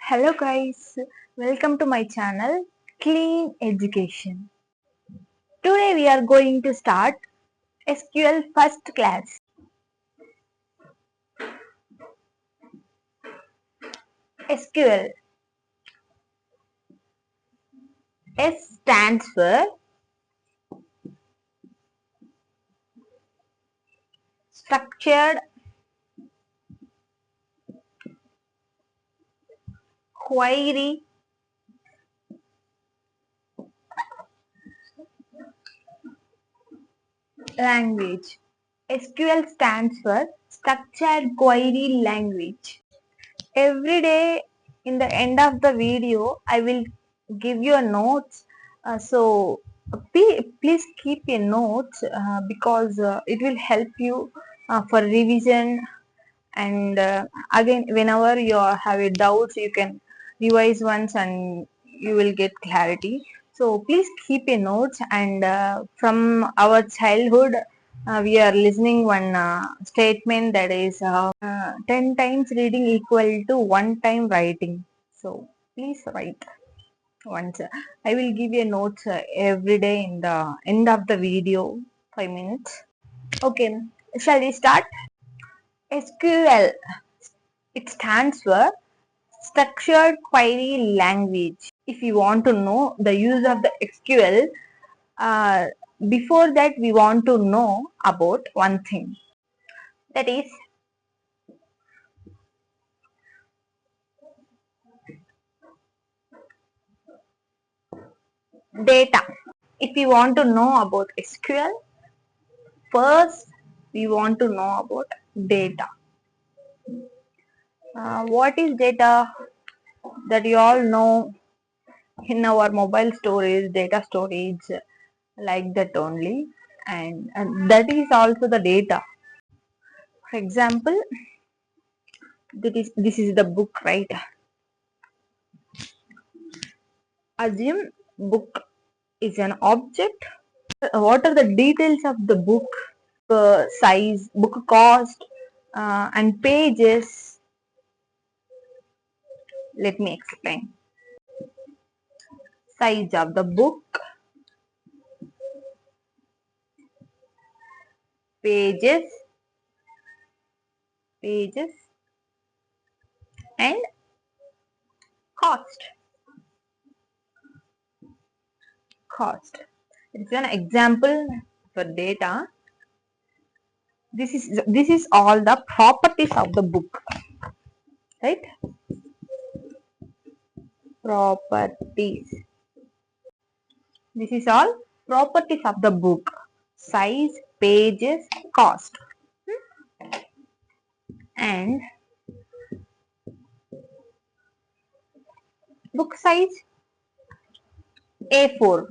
Hello guys, welcome to my channel Clean Education. Today we are going to start SQL first class. SQL. S stands for Structured Query Language. SQL stands for Structured Query Language. Every day in the end of the video I will give you a notes, so please keep your notes, because it will help you for revision, and again whenever you have a doubts you can revise once and you will get clarity. So please keep your notes, and from our childhood we are listening one statement, that is 10 times reading equal to 1 time writing. So please write once. I will give you notes every day in the end of the video, 5 minutes. Okay, shall we start? SQL, it stands for Structured Query Language. If you want to know the use of the SQL, uh, before that we want to know about one thing, that is data. If you want to know about SQL, first we want to know about data. What is data? That you all know, in our mobile storage, data storage, like that only, and that is also the data. For example, this is the book, right? Assume book is an object. What are the details of the book? Size, book cost, and pages. Let me explain. Size of the book, pages, pages, and cost. Cost. It's an example for data. This is all the properties of the book, right? Properties. This is all properties of the book. Size, pages, cost. And book size A4,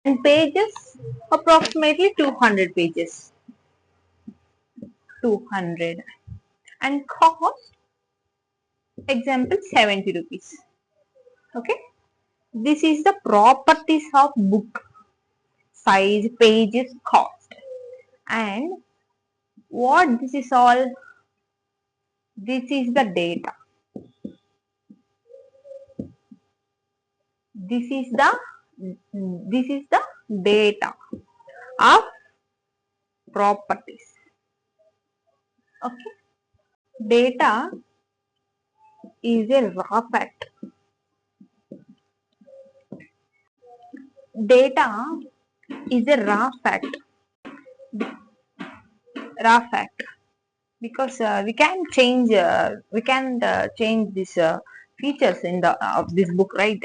and pages approximately 200 pages. 200. And cost, example, 70 rupees. Okay. This is the properties of book. Size, pages, cost. And what this is all? This is the data. This is the data of properties. Okay. Data is a raw fact. Data is a raw fact. Raw fact. Because we can change these features in the of this book, right?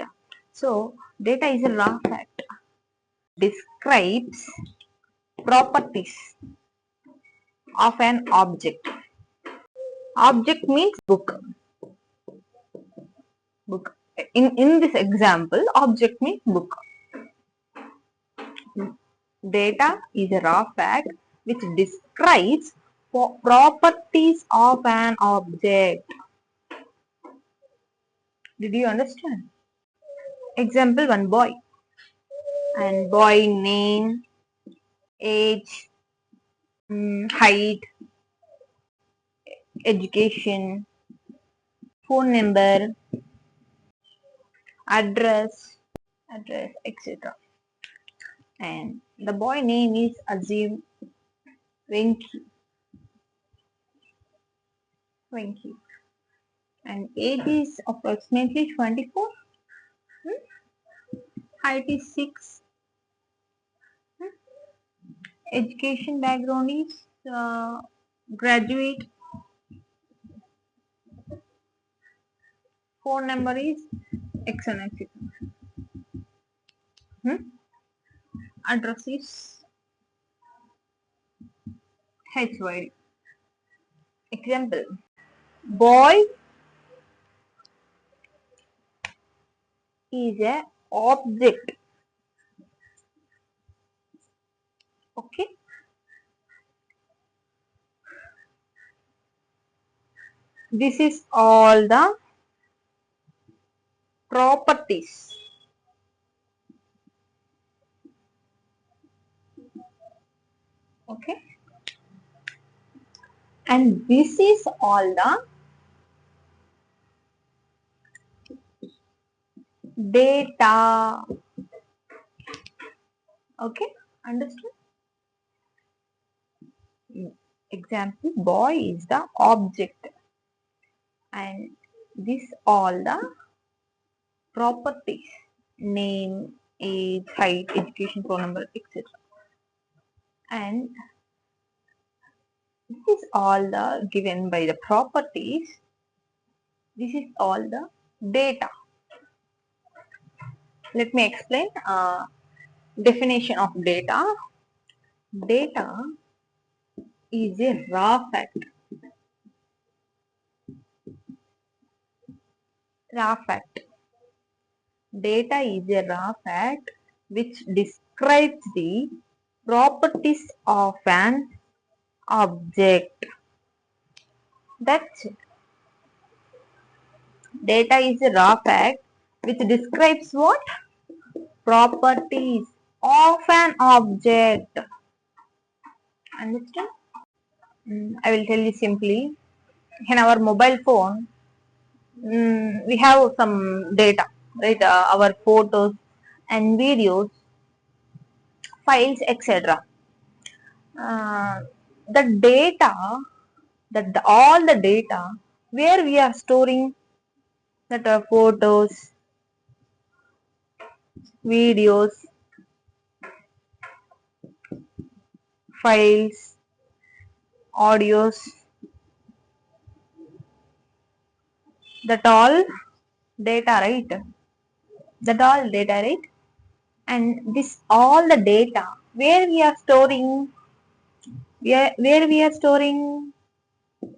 So data is a raw fact. Describes properties of an object. Object means book. Book. In this example, object means book. Data is a raw fact which describes properties of an object. Did you understand? Example, one boy. And boy name, age, height, education, phone number, address, etc. And the boy name is Azim Venki. Venki. And age is approximately 24. Height is 6. Education background is graduate. Phone number is XNX. Address is HY. Example. Boy is a object. Okay. This is all the properties. Okay. And this is all the data. Okay. Understood? Example, boy is the object. And this all the properties. Name, age, height, education, phone number, etc. And this is all the given by the properties. This is all the data. Let me explain definition of data. Data is a raw fact. Raw fact. Data is a raw fact which describes the properties of an object. That's it. Data is a raw fact which describes what? Properties of an object. Understand? I will tell you simply. In our mobile phone, we have some data, right? Our photos and videos, files, etc. Uh, the data, all the data, where we are storing that are photos, videos, files, audios, that all data, right? That all data, right? And this all the data, where we are storing, where we are storing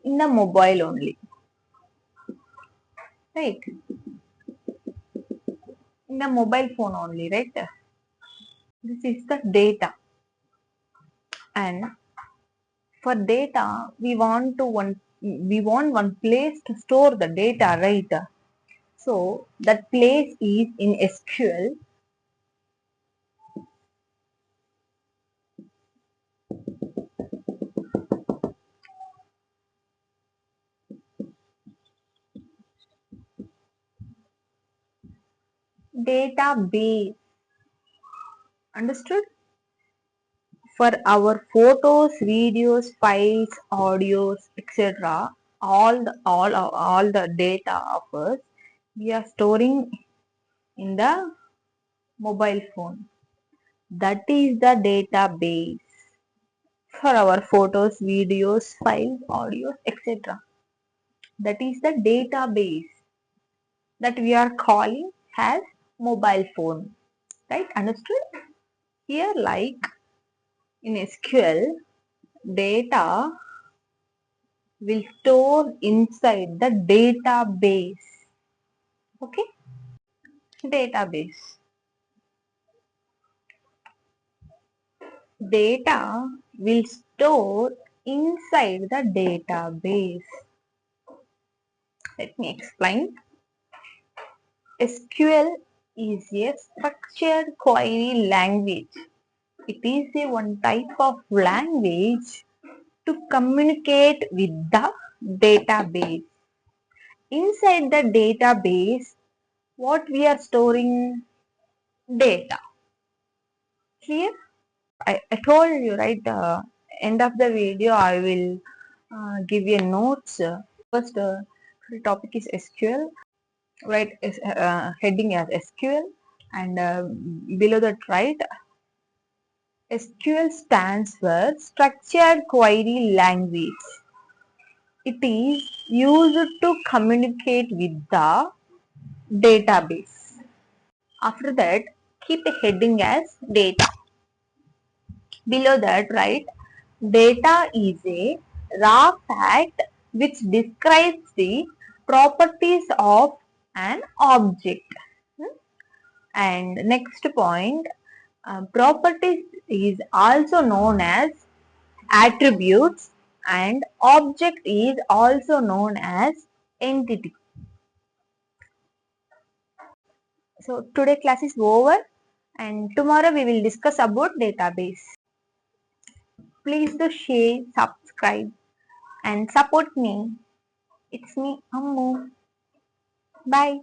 in the mobile only, right? In the mobile phone only, right? This is the data. And for data, we want one place to store the data, right? So that place is in SQL. Database. Understood? For our photos, videos, files, audios, etc., all the data of us, we are storing in the mobile phone. That is the database for our photos, videos, files, audios, etc. That is the database that we are calling as mobile phone. Right? Understood? Here, like in SQL, data will store inside the database. Okay? Database. Data will store inside the database. Let me explain. SQL is a structured query language. It is a one type of language to communicate with the database. Inside the database, what we are storing? Data. Clear? I told you, right? End of the video, I will give you notes. First, topic is SQL. Right? Heading as SQL, and below that, right? SQL stands for Structured Query Language. It is used to communicate with the database. After that, keep a heading as data. Below that, right, data is a raw fact which describes the properties of an object. And next point, properties is also known as attributes, and object is also known as entity. So today class is over, and tomorrow we will discuss about database. Please do share, subscribe and support me. It's me, Ammu. Bye.